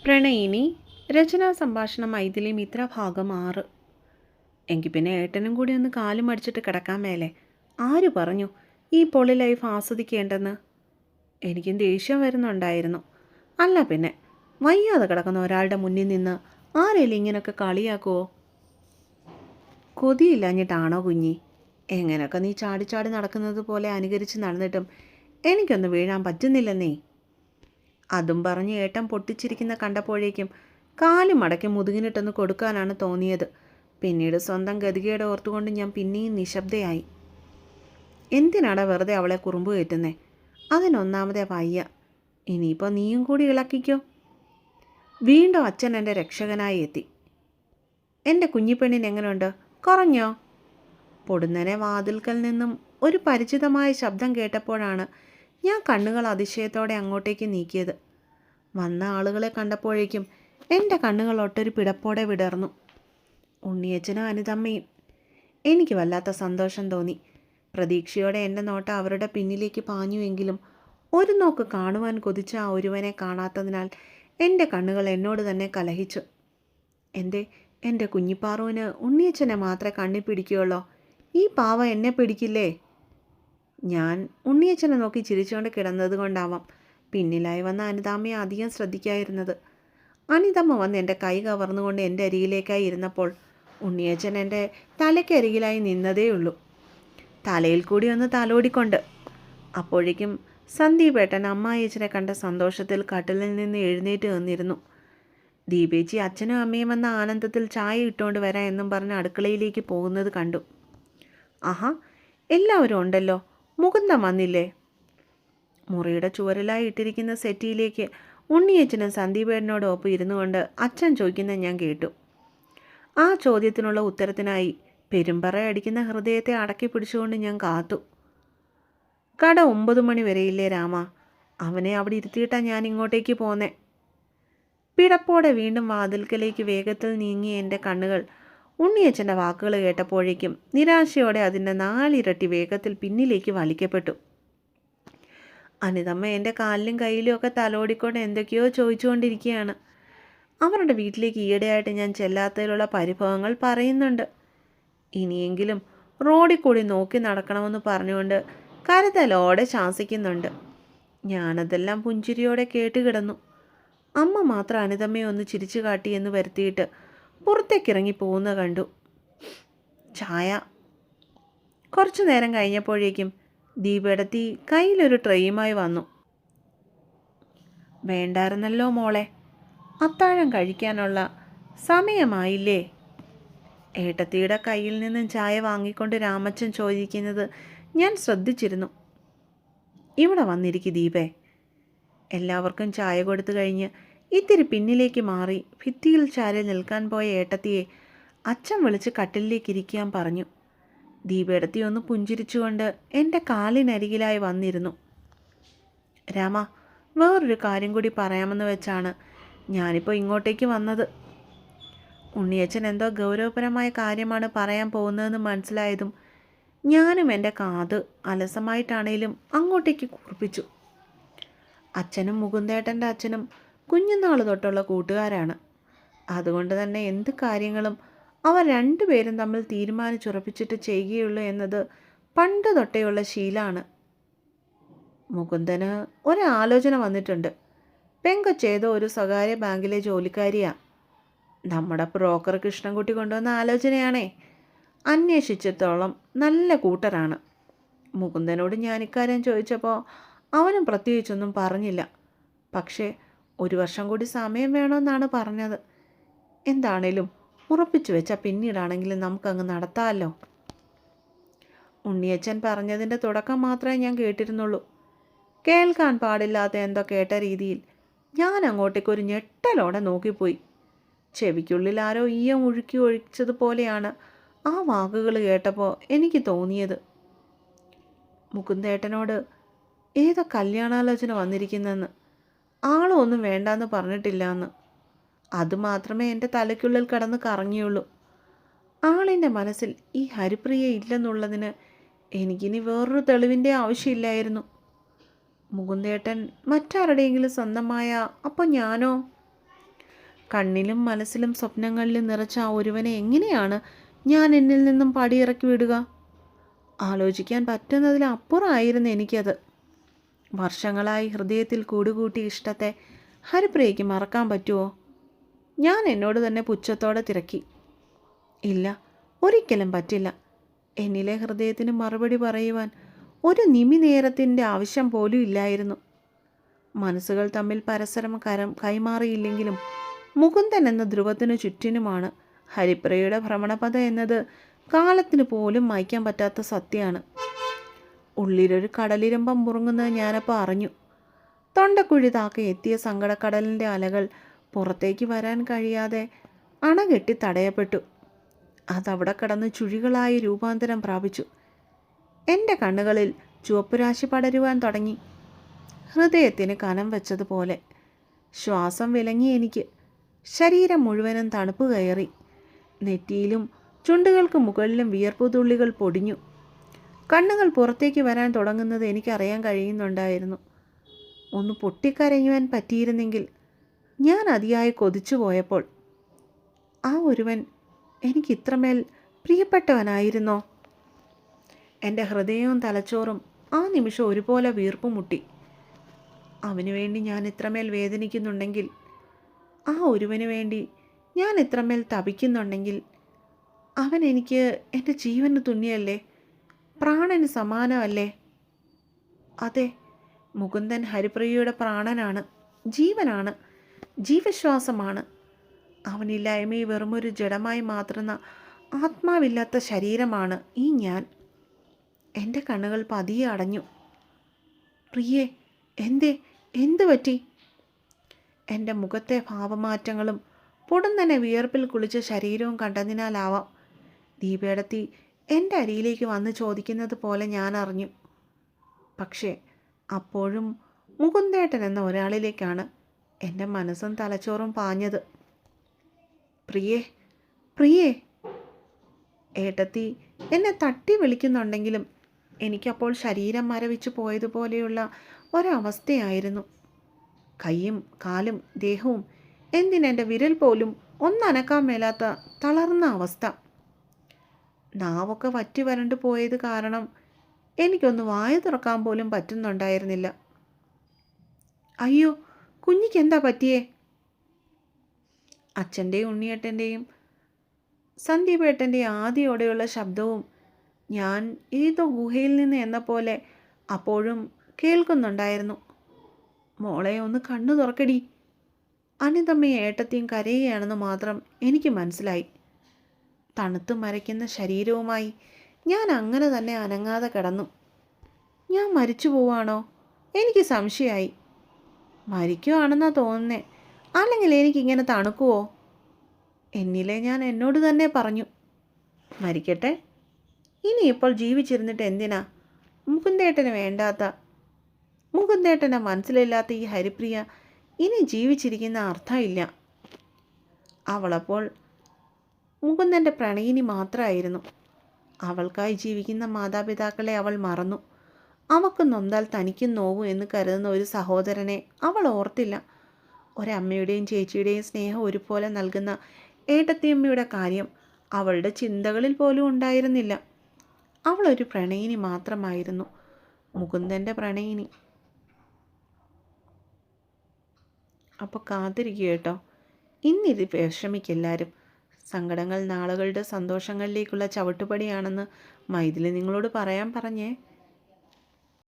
പ്രണയിനി രചനാ സംഭാഷണം മൈഥിലി മിത്ര ഭാഗം 6. എങ്കിൽ പിന്നെ ഏട്ടനും കൂടി ഒന്ന് കാലും അടിച്ചിട്ട് കിടക്കാൻ മേലെ. ആര് പറഞ്ഞു ഈ പൊളി ലൈഫ് ആസ്വദിക്കേണ്ടെന്ന്? എനിക്കും ദേഷ്യം വരുന്നുണ്ടായിരുന്നു. അല്ല പിന്നെ വയ്യാതെ കിടക്കുന്ന ഒരാളുടെ മുന്നിൽ നിന്ന് ആരെങ്കിലും ഇങ്ങനെയൊക്കെ കളിയാക്കുമോ? കൊതിയില്ലാഞ്ഞിട്ടാണോ കുഞ്ഞി? എങ്ങനെയൊക്കെ നീ ചാടി ചാടി നടക്കുന്നത് പോലെ അനുകരിച്ച് നടന്നിട്ടും എനിക്കൊന്ന് വീഴാൻ പറ്റുന്നില്ലെന്നേ. അതും പറഞ്ഞ് ഏട്ടൻ പൊട്ടിച്ചിരിക്കുന്ന കണ്ടപ്പോഴേക്കും കാലും മടക്കി മുതുകിനിട്ടൊന്ന് കൊടുക്കാനാണ് തോന്നിയത്. പിന്നീട് സ്വന്തം ഗതികേട് ഓർത്തുകൊണ്ട് ഞാൻ പിന്നെയും നിശബ്ദയായി. എന്തിനാടാ വെറുതെ അവളെ കുറുമ്പ് കയറ്റുന്നേ? അതിനൊന്നാമതേ വയ്യ. ഇനിയിപ്പോൾ നീയും കൂടി ഇളക്കിക്കോ. വീണ്ടും അച്ഛൻ എൻ്റെ രക്ഷകനായി എത്തി. എൻ്റെ കുഞ്ഞിപ്പെണ്ണിന് എങ്ങനെയുണ്ട്? കുറഞ്ഞോ? പൊടുന്നനെ വാതിൽക്കൽ നിന്നും ഒരു പരിചിതമായ ശബ്ദം കേട്ടപ്പോഴാണ് ഞാൻ കണ്ണുകൾ അതിശയത്തോടെ അങ്ങോട്ടേക്ക് നീക്കിയത്. വന്ന ആളുകളെ കണ്ടപ്പോഴേക്കും എൻ്റെ കണ്ണുകൾ ഒട്ടൊരു പിടപ്പോടെ വിടർന്നു. ഉണ്ണിയച്ഛനും അനിതമ്മയും. എനിക്ക് വല്ലാത്ത സന്തോഷം തോന്നി. പ്രതീക്ഷയോടെ എൻ്റെ നോട്ടം അവരുടെ പിന്നിലേക്ക് പാഞ്ഞുവെങ്കിലും ഒരു നോക്ക് കാണുവാൻ കൊതിച്ച ആ ഒരുവനെ കാണാത്തതിനാൽ എൻ്റെ കണ്ണുകൾ എന്നോട് തന്നെ കലഹിച്ചു. എൻ്റെ കുഞ്ഞിപ്പാറുവിന് ഉണ്ണിയച്ഛനെ മാത്രമേ കണ്ണി പിടിക്കുകയുള്ളോ? ഈ പാവ എന്നെ പിടിക്കില്ലേ? ഞാൻ ഉണ്ണിയച്ഛനെ നോക്കി ചിരിച്ചുകൊണ്ട് കിടന്നത് കൊണ്ടാവാം പിന്നിലായി വന്ന അനിതാമ്മയെ അധികം ശ്രദ്ധിക്കാതിരുന്നത്. അനിതമ്മ വന്ന് എൻ്റെ കൈ കവർന്നുകൊണ്ട് എൻ്റെ അരികിലേക്കായി ഇരുന്നപ്പോൾ ഉണ്ണിയച്ഛൻ എൻ്റെ തലയ്ക്കരികിലായി നിന്നതേയുള്ളൂ, തലയിൽ കൂടി ഒന്ന് തലോടിക്കൊണ്ട്. അപ്പോഴേക്കും സന്ദീപേട്ടൻ അമ്മായിയച്ഛനെ കണ്ട സന്തോഷത്തിൽ കട്ടിലിൽ നിന്ന് എഴുന്നേറ്റ് നിന്നിരുന്നു. ദീപേച്ചി അച്ഛനും അമ്മയും വന്ന ആനന്ദത്തിൽ ചായ ഇട്ടുകൊണ്ട് വരാം എന്നും പറഞ്ഞ് അടുക്കളയിലേക്ക് പോകുന്നത് കണ്ടു. ആഹാ, എല്ലാവരും ഉണ്ടല്ലോ. മുകുന്ദൻ വന്നില്ലേ? മുറിയുടെ ചുവരിലായി ഇട്ടിരിക്കുന്ന സെറ്റിയിലേക്ക് ഉണ്ണിയച്ഛനും സന്ദീപേട്ടനോട് ഒപ്പം ഇരുന്നു കൊണ്ട് അച്ഛൻ ചോദിക്കുന്നത് ഞാൻ കേട്ടു. ആ ചോദ്യത്തിനുള്ള ഉത്തരത്തിനായി പെരുമ്പറ അടിക്കുന്ന ഹൃദയത്തെ അടക്കി പിടിച്ചുകൊണ്ട് ഞാൻ കാത്തു. കട 9 മണി വരെയില്ലേ രാമ? അവനെ അവിടെ ഇരുത്തിയിട്ടാണ് ഞാൻ ഇങ്ങോട്ടേക്ക് പോന്നേ. പിടപ്പോടെ വീണ്ടും വാതിൽക്കലേക്ക് വേഗത്തിൽ നീങ്ങിയ എൻ്റെ കണ്ണുകൾ ഉണ്ണിയച്ഛൻ്റെ വാക്കുകൾ കേട്ടപ്പോഴേക്കും നിരാശയോടെ അതിൻ്റെ 4 ഇരട്ടി വേഗത്തിൽ പിന്നിലേക്ക് വലിക്കപ്പെട്ടു. അനിതമ്മ എൻ്റെ കാലിലും കയ്യിലും ഒക്കെ തലോടിക്കൊണ്ട് എന്തൊക്കെയോ ചോദിച്ചുകൊണ്ടിരിക്കുകയാണ്. അവരുടെ വീട്ടിലേക്ക് ഈയിടെയായിട്ട് ഞാൻ ചെല്ലാത്തതിലുള്ള പരിഭവങ്ങൾ പറയുന്നുണ്ട്. ഇനിയെങ്കിലും റോഡിൽ കൂടി നോക്കി നടക്കണമെന്ന് പറഞ്ഞുകൊണ്ട് കരുതലോടെ ശാസിക്കുന്നുണ്ട്. ഞാനതെല്ലാം പുഞ്ചിരിയോടെ കേട്ടുകിടന്നു. അമ്മ മാത്രം അനിതമ്മയെ ഒന്ന് ചിരിച്ചു കാട്ടിയെന്ന് വരുത്തിയിട്ട് പുറത്തേക്കിറങ്ങി പോകുന്ന കണ്ടു. ചായ. കുറച്ചു നേരം കഴിഞ്ഞപ്പോഴേക്കും ദീപെടുത്തി കയ്യിലൊരു ട്രെയുമായി വന്നു. വേണ്ടായിരുന്നല്ലോ മോളെ, അത്താഴം കഴിക്കാനുള്ള സമയമായില്ലേ? ഏട്ടത്തിയുടെ കയ്യിൽ നിന്നും ചായ വാങ്ങിക്കൊണ്ട് രാമച്ചൻ ചോദിക്കുന്നത് ഞാൻ ശ്രദ്ധിച്ചിരുന്നു. ഇവിടെ വന്നിരിക്കും ദീപേ. എല്ലാവർക്കും ചായ കൊടുത്തു കഴിഞ്ഞ് ഇത്തിരി പിന്നിലേക്ക് മാറി ഭിത്തിയിൽ ചാരി നിൽക്കാൻ പോയ ഏട്ടത്തിയെ അച്ഛൻ വിളിച്ച് കട്ടിലിലേക്ക് ഇരിക്കാൻ പറഞ്ഞു. ദീപേടത്തി ഒന്ന് പുഞ്ചിരിച്ചുകൊണ്ട് എൻ്റെ കാലിനരികിലായി വന്നിരുന്നു. രാമ, വേറൊരു കാര്യം കൂടി പറയാമെന്ന് വെച്ചാണ് ഞാനിപ്പോൾ ഇങ്ങോട്ടേക്ക് വന്നത്. ഉണ്ണിയച്ഛൻ എന്തോ ഗൗരവപരമായ കാര്യമാണ് പറയാൻ പോകുന്നതെന്ന് മനസ്സിലായതും ഞാനും എൻ്റെ കാത് അലസമായിട്ടാണേലും അങ്ങോട്ടേക്ക് കൂർപ്പിച്ചു. അച്ഛനും മുകുന്ദേട്ടൻ്റെ അച്ഛനും കുഞ്ഞുനാൾ തൊട്ടുള്ള കൂട്ടുകാരാണ്. അതുകൊണ്ട് തന്നെ എന്ത് കാര്യങ്ങളും അവർ രണ്ടുപേരും തമ്മിൽ തീരുമാനിച്ചുറപ്പിച്ചിട്ട് ചെയ്യുകയുള്ളൂ എന്നത് പണ്ട് തൊട്ടേയുള്ള ശീലമാണ്. മുകുന്ദന് ഒരാലോചന വന്നിട്ടുണ്ട്. പെങ്കൊച്ചേതോ ഒരു സ്വകാര്യ ബാങ്കിലെ ജോലിക്കാരിയാണ്. നമ്മുടെ ബ്രോക്കർ കൃഷ്ണൻകുട്ടി കൊണ്ടുവന്ന ആലോചനയാണേ. അന്വേഷിച്ചിടത്തോളം നല്ല കൂട്ടരാണ്. മുകുന്ദനോട് ഞാൻ ഇക്കാര്യം ചോദിച്ചപ്പോൾ അവനും പ്രത്യേകിച്ചൊന്നും പറഞ്ഞില്ല. പക്ഷേ 1 വർഷം കൂടി സമയം വേണമെന്നാണ് പറഞ്ഞത്. എന്താണേലും ഉറപ്പിച്ചു വെച്ചാൽ പിന്നീടാണെങ്കിലും നമുക്കങ്ങ് നടത്താമല്ലോ. ഉണ്ണിയച്ഛൻ പറഞ്ഞതിൻ്റെ തുടക്കം മാത്രമേ ഞാൻ കേട്ടിരുന്നുള്ളൂ. കേൾക്കാൻ പാടില്ലാത്ത എന്തോ കേട്ട രീതിയിൽ ഞാൻ അങ്ങോട്ടേക്കൊരു ഞെട്ടലോടെ നോക്കിപ്പോയി. ചെവിക്കുള്ളിൽ ആരോ ഈയം ഒഴുക്കി ഒഴിച്ചതുപോലെയാണ് ആ വാക്കുകൾ കേട്ടപ്പോൾ എനിക്ക് തോന്നിയത്. മുകുന്ദേട്ടനോട് ഏതോ കല്യാണാലോചന വന്നിരിക്കുന്നെന്ന്. ആളും ഒന്നും വേണ്ടാന്ന് പറഞ്ഞിട്ടില്ല എന്ന്. അതുമാത്രമേ എൻ്റെ തലയ്ക്കുള്ളിൽ കടന്ന് കറങ്ങിയുള്ളൂ. ആളിൻ്റെ മനസ്സിൽ ഈ ഹരിപ്രിയ ഇല്ലെന്നുള്ളതിന് എനിക്കിനി വേറൊരു തെളിവിൻ്റെ ആവശ്യമില്ലായിരുന്നു. മുകുന്ദേട്ടൻ മറ്റാരുടെയെങ്കിലും സ്വന്തമായ അപ്പോൾ ഞാനോ? കണ്ണിലും മനസ്സിലും സ്വപ്നങ്ങളിലും നിറച്ച ആ ഒരുവനെ എങ്ങനെയാണ് ഞാൻ എന്നിൽ നിന്നും പടിയിറക്കി വിടുക? ആലോചിക്കാൻ പറ്റുന്നതിലപ്പുറമായിരുന്നു എനിക്കത്. വർഷങ്ങളായി ഹൃദയത്തിൽ കൂടുകൂട്ടിയ ഇഷ്ടത്തെ ഹരിപ്രിയയ്ക്ക് മറക്കാൻ പറ്റുമോ? ഞാൻ എന്നോട് തന്നെ പുച്ഛത്തോടെ തിരക്കി. ഇല്ല, ഒരിക്കലും പറ്റില്ല. എന്നിലെ ഹൃദയത്തിന് മറുപടി പറയുവാൻ ഒരു നിമിനേരത്തിൻ്റെ ആവശ്യം പോലും ഇല്ലായിരുന്നു. മനസ്സുകൾ തമ്മിൽ പരസ്പരം കൈമാറിയില്ലെങ്കിലും മുകുന്ദൻ എന്ന ധ്രുവത്തിനു ചുറ്റിനുമാണ് ഹരിപ്രിയയുടെ ഭ്രമണപഥ എന്നത് കാലത്തിന് പോലും മായ്ക്കാൻ പറ്റാത്ത സത്യമാണ്. ഉള്ളിലൊരു കടലിരമ്പം മുറുങ്ങുന്നത് ഞാനപ്പോൾ അറിഞ്ഞു. തൊണ്ടക്കുഴി താക്കെ എത്തിയ സങ്കടക്കടലിൻ്റെ അലകൾ പുറത്തേക്ക് വരാൻ കഴിയാതെ അണകെട്ടി തടയപ്പെട്ടു. അതവിടെ കടന്ന് ചുഴികളായി രൂപാന്തരം പ്രാപിച്ചു. എൻ്റെ കണ്ണുകളിൽ ചുവപ്പുരാശി പടരുവാൻ തുടങ്ങി. ഹൃദയത്തിന് കനം വെച്ചതുപോലെ ശ്വാസം വിലങ്ങി എനിക്ക്. ശരീരം മുഴുവനും തണുപ്പ് കയറി. നെറ്റിയിലും ചുണ്ടുകൾക്ക് മുകളിലും വിയർപ്പുതുള്ളികൾ പൊടിഞ്ഞു. കണ്ണുകൾ പുറത്തേക്ക് വരാൻ തുടങ്ങുന്നത് എനിക്കറിയാൻ കഴിയുന്നുണ്ടായിരുന്നു. ഒന്ന് പൊട്ടിക്കരയുവാൻ പറ്റിയിരുന്നെങ്കിൽ. ഞാൻ അതിയായി കൊതിച്ചു പോയപ്പോൾ ആ ഒരുവൻ എനിക്കിത്രമേൽ പ്രിയപ്പെട്ടവനായിരുന്നോ? എൻ്റെ ഹൃദയവും തലച്ചോറും ആ നിമിഷം ഒരുപോലെ വീർപ്പുമുട്ടി. അവനു വേണ്ടി ഞാൻ ഇത്രമേൽ വേദനിക്കുന്നുണ്ടെങ്കിൽ, ആ ഒരുവന് വേണ്ടി ഞാൻ ഇത്രമേൽ തപിക്കുന്നുണ്ടെങ്കിൽ, അവൻ എനിക്ക് എൻ്റെ ജീവന് തുല്യമല്ലേ, പ്രാണന് സമാനമല്ലേ? അതെ, മുകുന്ദൻ ഹരിപ്രിയയുടെ പ്രാണനാണ്, ജീവനാണ്, ജീവശ്വാസമാണ്. അവനില്ലായ്മയെ വെറുമൊരു ജഡമായി മാറുന്ന ആത്മാവില്ലാത്ത ശരീരമാണ് ഈ ഞാൻ. എൻ്റെ കണ്ണുകൾ പതിയെ അടഞ്ഞു. പ്രിയേ, എന്ത് പറ്റി? എൻ്റെ മുഖത്തെ ഭാവമാറ്റങ്ങളും പൊടുന്നനെ വിയർപ്പിൽ കുളിച്ച ശരീരവും കണ്ടതിനാലാവാം ദീപേടത്തി എൻ്റെ അരിയിലേക്ക് വന്ന് ചോദിക്കുന്നത് പോലെ ഞാൻ അറിഞ്ഞു. പക്ഷേ അപ്പോഴും മുകുന്ദേട്ടൻ എന്ന ഒരാളിലേക്കാണ് എൻ്റെ മനസ്സും തലച്ചോറും പാഞ്ഞത്. പ്രിയേ ഏട്ടത്തി എന്നെ തട്ടി വിളിക്കുന്നുണ്ടെങ്കിലും എനിക്കപ്പോൾ ശരീരം മരവിച്ചു പോയതുപോലെയുള്ള ഒരവസ്ഥയായിരുന്നു. കൈയും കാലും ദേഹവും എന്തിനെൻ്റെ വിരൽ പോലും ഒന്നനക്കാൻ മേലാത്ത തളർന്ന അവസ്ഥ. നാവൊക്കെ വറ്റി വരണ്ടു പോയത് കാരണം എനിക്കൊന്ന് വായ തുറക്കാൻ പോലും പറ്റുന്നുണ്ടായിരുന്നില്ല. അയ്യോ, കുഞ്ഞിക്ക് എന്താ പറ്റിയേ? അച്ഛൻ്റെയും ഉണ്ണിയേട്ടൻ്റെയും സന്ദീപേട്ടൻ്റെയും ആദിയോടെയുള്ള ശബ്ദവും ഞാൻ ഏതോ ഗുഹയിൽ നിന്ന് എന്ന പോലെ അപ്പോഴും കേൾക്കുന്നുണ്ടായിരുന്നു. മോളെ, ഒന്ന് കണ്ണു തുറക്കടി. അനിതമ്മയും ഏട്ടത്തിയും കരയുകയാണെന്ന് മാത്രം എനിക്ക് മനസ്സിലായി. തണുത്ത് മരയ്ക്കുന്ന ശരീരവുമായി ഞാൻ അങ്ങനെ തന്നെ അനങ്ങാതെ കിടന്നു. ഞാൻ മരിച്ചു പോവാണോ? എനിക്ക് സംശയമായി. മരിക്കുവാണെന്നാ തോന്നുന്നേ, അല്ലെങ്കിൽ എനിക്കിങ്ങനെ തണുക്കുവോ? എന്നിലെ ഞാൻ എന്നോട് തന്നെ പറഞ്ഞു, മരിക്കട്ടെ, ഇനിയിപ്പോൾ ജീവിച്ചിരുന്നിട്ട് എന്തിനാ? മുകുന്ദേട്ടന് വേണ്ടാത്ത, മുകുന്ദേട്ടൻ്റെ മനസ്സിലില്ലാത്ത ഈ ഹരിപ്രിയ ഇനി ജീവിച്ചിരിക്കുന്ന അർത്ഥമില്ല. അവളപ്പോൾ മുകുന്ദൻ്റെ പ്രണയിനി മാത്രമായിരുന്നു. അവൾക്കായി ജീവിക്കുന്ന മാതാപിതാക്കളെ അവൾ മറന്നു. അവൾക്ക് നൊന്താൽ തനിക്കും നോവും എന്ന് കരുതുന്ന ഒരു സഹോദരനെ അവൾ ഓർത്തില്ല. ഒരമ്മയുടെയും ചേച്ചിയുടെയും സ്നേഹം ഒരുപോലെ നൽകുന്ന ഏട്ടത്തിയമ്മയുടെ കാര്യം അവളുടെ ചിന്തകളിൽ പോലും ഉണ്ടായിരുന്നില്ല. അവളൊരു പ്രണയിനി മാത്രമായിരുന്നു, മുകുന്ദൻ്റെ പ്രണയിനി. അപ്പോൾ കാത്തിരിക്കുക കേട്ടോ. ഇന്നിത് വിഷമിക്കെല്ലാവരും. സങ്കടങ്ങൾ നാളുകളുടെ സന്തോഷങ്ങളിലേക്കുള്ള ചവിട്ടുപടിയാണെന്ന് മൈഥിലി നിങ്ങളോട് പറയാൻ പറഞ്ഞേ.